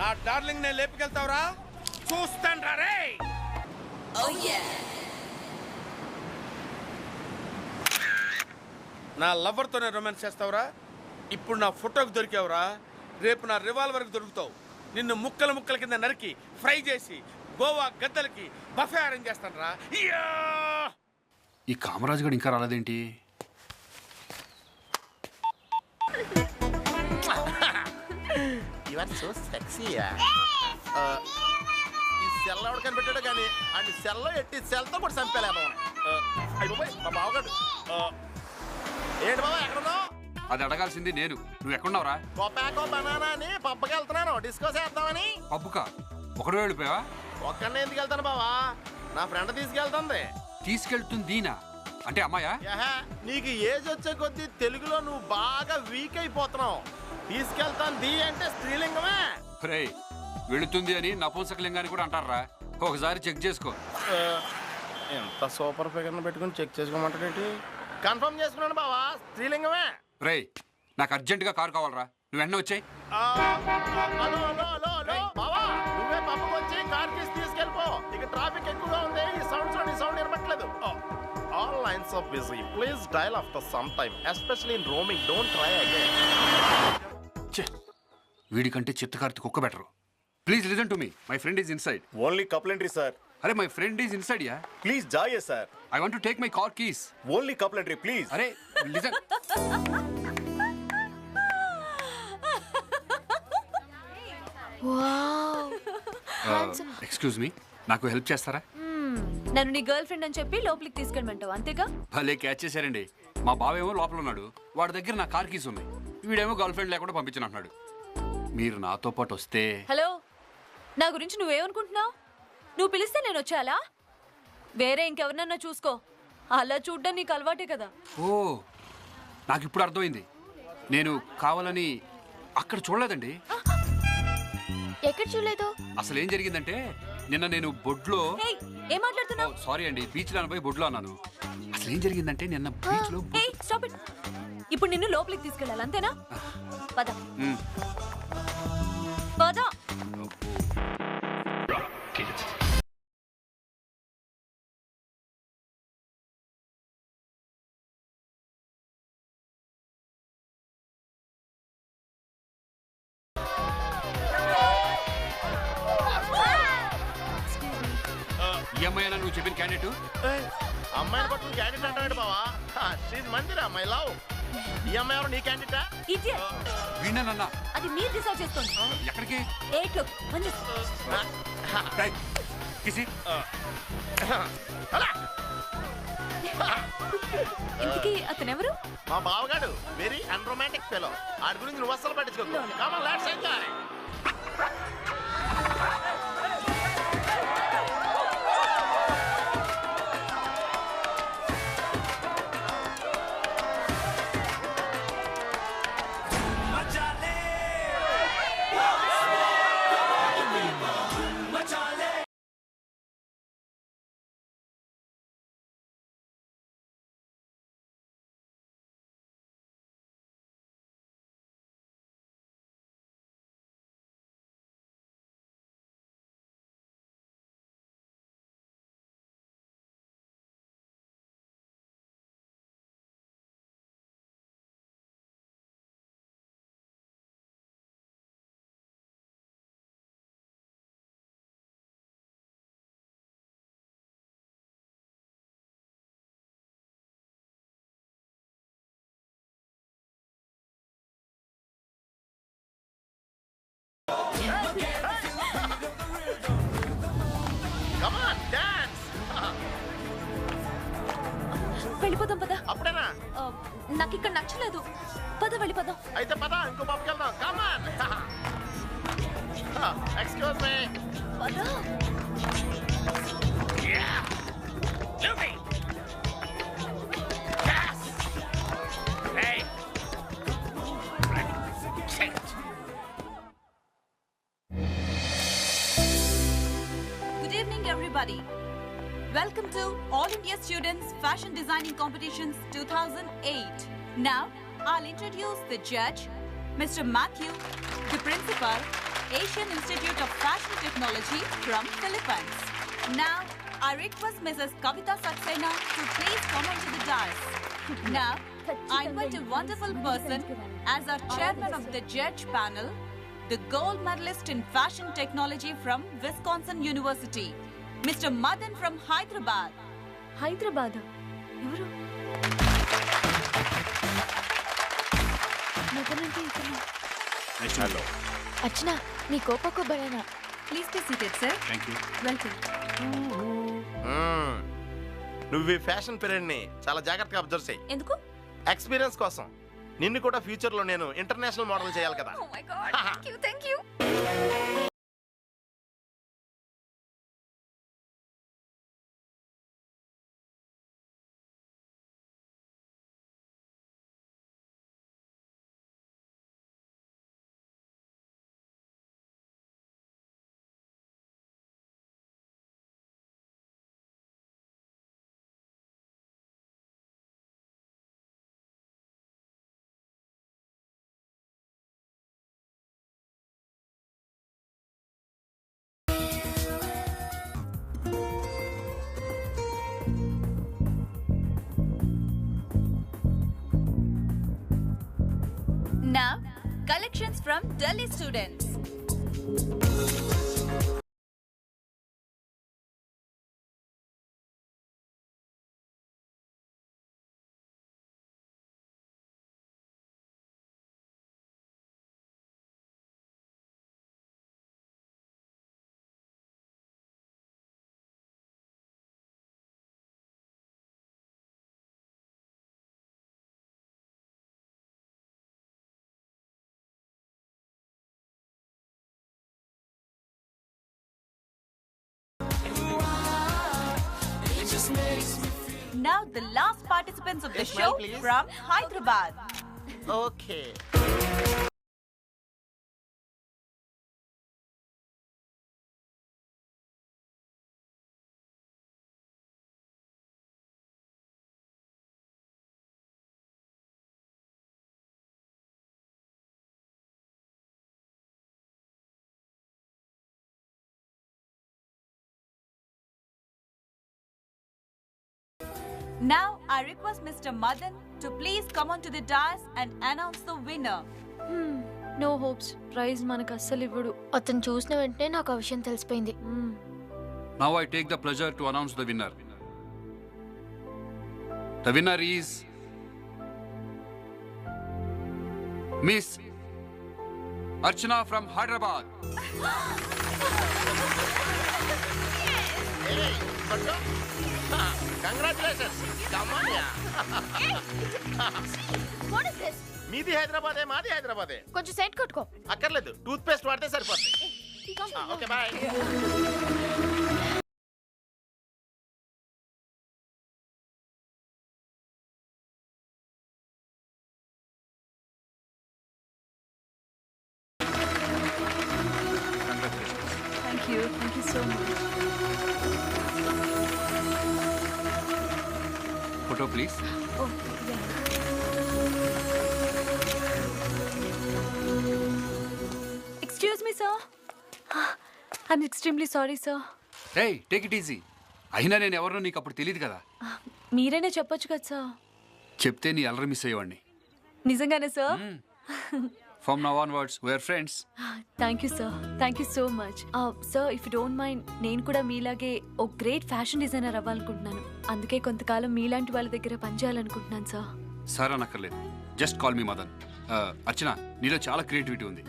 నా డార్లింగ్ నే లేపుకెళ్తావురా? చూస్తాను రా రే. నా లవర్ తోనే రొమాన్స్ చేస్తావురా? ఇప్పుడు నా ఫోటోకి దొరికావురా, రేపు నా రివాల్వర్కి దొరుకుతావు. నిన్ను ముక్కల ముక్కల కింద నరికి ఫ్రై చేసి గోవా గద్దలకి బఫే అరేంజ్ చేస్తాను రా. ఈ కామరాజు గడు ఇంకా రాలేదేంటి? సో సెక్సీయా. ఈ సెల్ ఎవడు కనిపెట్టాడు కానీ అండ్ సెల్లో ఎట్టి సెల్తో కూడా చంపేలేము. అయిపోయి మా బావగాడు. ఏంటి బాబా ఎక్కడున్నావు? అది అడగాల్సింది నేను. నువ్వు ఎక్కడున్నావురా? కొప్పాకో బనానా అని పబ్బకి వెళ్తున్నాను, డిస్కో చేద్దామని. పబ్బుకా? ఒకడు వెళ్ళిపోయావా? ఒక్కడనే ఎందుకు వెళ్తాను బావా, నా ఫ్రెండ్ తీసుకెళ్తుంది. తీసుకెళ్తుందీనా అంటే అమ్మాయా? నీకు ఏజ్ వచ్చే కొద్దీ తెలుగులో నువ్వు బాగా వీక్ అయిపోతున్నావు. తీసుకెళ్తాను ది అంటే స్త్రీలింగమే. రే, వెళుతుంది అని నపుంసకలింగాన్ని కూడా అంటారా? ఒకసారి చెక్ చేసుకో. ఎంత సూపర్ ఫిగర్ పెట్టుకుని చెక్ చేసుకోమంటాడేంటి? కన్ఫర్మ్ చేసుకున్నాను బావా, స్త్రీలింగమే. రే, నాకు అర్జెంటుగా కారు కావాలరా, నువ్వు వెంటనే వచ్చాయి. బావా నువ్వే పక్కకు వచ్చి కార్ తీసి తీసుకెళ్ళిపో. ఇక ట్రాఫిక్ ఎక్కువగా ఉంది, ఈ సౌండ్స్ లో నీ sound వినపట్లేదు. All lines are busy. Please dial after some time, especially in roaming. Don't try again. వీడికంటే చిత్తకార్తి కుక్క better. Please listen to me. My friend is inside. Only complimentary, sir. అరే my friend is inside yeah. Please jaye, sir. I want to take my car keys. Only complimentary, please. అరే listen. Excuse me, నాకు help చేస్తారా? నన్ను నీ girl friend అని చెప్పి లోపలికి తీసుకెళ్ళమంటావు అంతేగా? భలే క్యాచ్ చేశారండి. మా బావేమో లోపల ఉన్నాడు, వాడి దగ్గర నా కార్ కీస్ ఉన్నాయి. వీడేమో గర్ల్ ఫ్రెండ్ లేకుండా పంపించనంటున్నాడు. మీరు నాతో పాటు వస్తే. హలో, నా గురించి నువ్వేమనుకుంటున్నావు? నువ్వు పిలిస్తే నేను వచ్చాలా? వేరే ఇంకెవరినన్నా చూసుకో. అలా చూడ్డం నీకు అలవాటే కదా. ఓ, నాకు ఇప్పుడు అర్థమైంది. నేను కావాలని అక్కడ చూడలేదండి. ఎక్కడ చూడలేదు? అసలు ఏం జరిగిందంటే, నిన్న నేను బొడ్లో. ఏం మాట్లాడుతున్నావు? సారీ అండి, బీచ్ లో పోయి బొడ్లో అన్నాను. అసలు ఏం జరిగిందంటే నిన్న బీచ్ లో. ఇప్పుడు నిన్ను లోపలికి తీసుకెళ్ళాలి అంతేనా? పద పద. ఈ అమ్మాయినా నువ్వు చెప్పిన క్యాండిడేట్? అమ్మాయిని పట్టుకుని క్యాండిడేట్ అంటాడు బావా. She's Mandira my love. ఈ అమ్మాయి ఎవరు నీ క్యాండిడేటా? విన్నానన్నా. అది మీరు డిసైడ్ చేసుకోండి. ఎక్కడికి? ఇంతకీ అతను ఎవరు? మా బావగాడు. Very unromantic fellow. ఆడి గురించి నువ్వు అస్సలు పట్టించుకోకు. Come on let's enjoy. వెళ్ళిపోదాం పద. అప్పుడేనా? నాకు ఇక్కడ నచ్చలేదు. పద వెళ్ళిపోదాం. అయితే పద ఇంకో పబ్కి వెళ్దాం. Come on. Excuse me. పద. Good evening, everybody. Welcome to All India Students Fashion Designing Competitions 2008. Now, I'll introduce the judge, Mr. Matthew, the principal, Asian Institute of Fashion Technology from Philippines. Now, I request Mrs. Kavita Saxena to please come onto the dais. Now, I invite a wonderful person as our chairman of the judge panel, the gold medalist in fashion technology from Wisconsin University, Mr. Madan from Hyderabad. Hyderabad ఎవరు మదనంటే ఇతను. Hello Archana నీ కోపకు బనానా. Please be seated, sir. Thank you. Welcome. నువ్వు ఈ fashion period ని చాలా జాగ్రత్తగా అబ్జర్వ్ చేయి. ఎందుకు? ఎక్స్పీరియన్స్ కోసం. నిన్ను కూడా ఫ్యూచర్ లో నేను ఇంటర్నేషనల్ మోడల్ చేయాలి కదా. Oh my God. Thank you. Thank you. Now, collections from Delhi students. Now, the last participants of the Yes, ma'am, show please. from Hyderabad. Okay. Now, I request Mr. Madan to please come onto the dais and announce the winner. No hopes. Prize మనకు అస్సలు ఇవ్వడు. అతను చూసిన వెంటనే నాకు ఆ విషయం తెలిసిపోయింది. Now I take the pleasure to announce the winner. The winner is Miss Archana from Hyderabad. Congratulations. మీది హైదరాబాదే, మాది హైదరాబాదే. కొంచెం సెట్ కొట్టుకో. అక్కర్లేదు, టూత్ పేస్ట్ వాడితే సరిపోతుంది. Okay bye. Congratulations. Thank you so much. Photo please. Oh, yeah. Excuse me, sir. I'm extremely sorry, sir. Hey, take it easy. అయినా నేను ఎవరో నీకు అప్పుడు తెలియదు కదా. మీరైనా చెప్పొచ్చు కదా సార్. చెప్తే నీ అల్లరి మిస్ అయ్యేవాడిని. నిజంగానే sir? From now onwards, we are friends. Thank you sir. Thank you so much. Sir, if you don't mind, నేను కూడా మీలాగే ఒక గ్రేట్ ఫ్యాషన్ డిజైనర్ అవ్వాలనుకుంటున్నాను. అందుకే కొంతకాలం మీలాంటి వాళ్ళ దగ్గర పనిచేయాలనుకుంటున్నాను సార్. సార్ అనక్కర్లేదు. Just call me Madan. Archana, నీలో చాలా క్రియేటివిటీ ఉంది.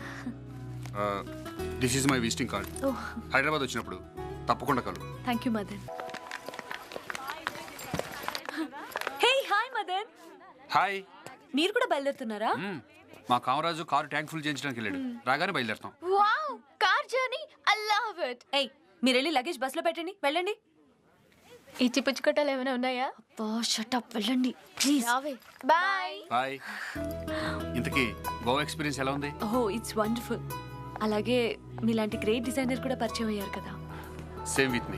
This is my visiting card. Oh, Hyderabad వచ్చినప్పుడు తప్పకుండా కలు. Thank you Madan. Hey, hi Madan. Hi. మీరు కూడా బయలుదేరుతున్నారా? మా కామరాజు కారు ట్యాంక్ ఫుల్ చేయించడానికి వెళ్ళాడు. రాగానే బయలుదేరుతాం. Wow, car journey, I love it. ఏయ్, మీరు వెళ్ళి లగేజ్ బస్సులో పెట్టండి, వెళ్ళండి. ఇచ్చి పుచ్చుకోటాలు ఏమైనా ఉన్నాయా? అబ్బా, షట్ అప్, వెళ్ళండి ప్లీజ్. రావే. బాయ్. బాయ్. ఇంతకీ గోవా ఎక్స్పీరియన్స్ ఎలా ఉంది? ఓహో, ఇట్స్ వండర్ఫుల్. అలాగే మీలాంటి గ్రేట్ డిజైనర్ కూడా పరిచయం అయ్యారు కదా. Same with me.